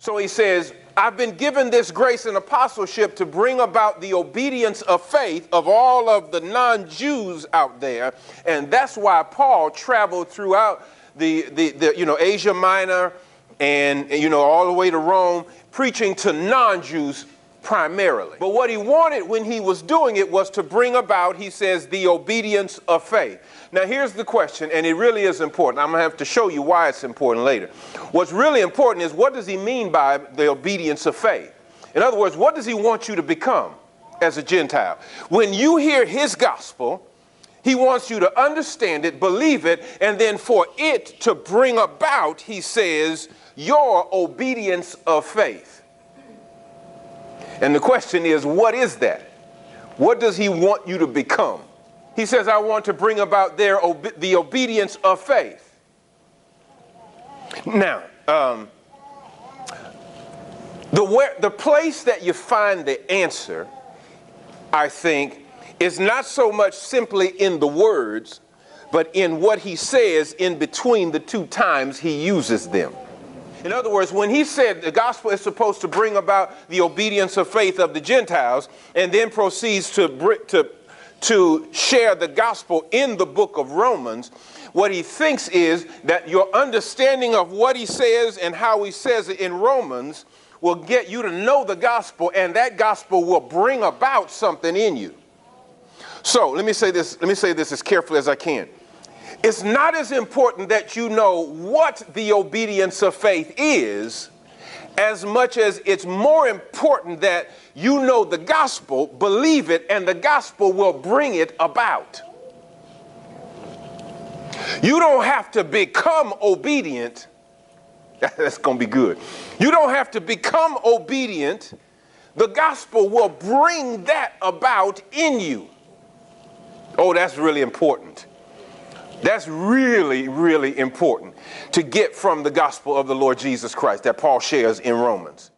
So he says, I've been given this grace and apostleship to bring about the obedience of faith of all of the non-Jews out there. And that's why Paul traveled throughout the Asia Minor and all the way to Rome, preaching to non-Jews primarily. But what he wanted when he was doing it was to bring about, he says, the obedience of faith. Now here's the question, and it really is important. I'm going to have to show you why it's important later. What's really important is, what does he mean by the obedience of faith? In other words, what does he want you to become as a Gentile? When you hear his gospel, he wants you to understand it, believe it, and then for it to bring about, he says, your obedience of faith. And the question is, what is that? What does he want you to become? He says, I want to bring about the obedience of faith. Now, the place that you find the answer, I think, is not so much simply in the words, but in what he says in between the two times he uses them. In other words, when he said the gospel is supposed to bring about the obedience of faith of the Gentiles, and then proceeds to share the gospel in the book of Romans, what he thinks is that your understanding of what he says and how he says it in Romans will get you to know the gospel, and that gospel will bring about something in you. So let me say this as carefully as I can. It's not as important that you know what the obedience of faith is, as much as it's more important that you know the gospel, believe it, and the gospel will bring it about. You don't have to become obedient. That's going to be good. You don't have to become obedient. The gospel will bring that about in you. Oh, that's really important. That's really, really important to get from the gospel of the Lord Jesus Christ that Paul shares in Romans.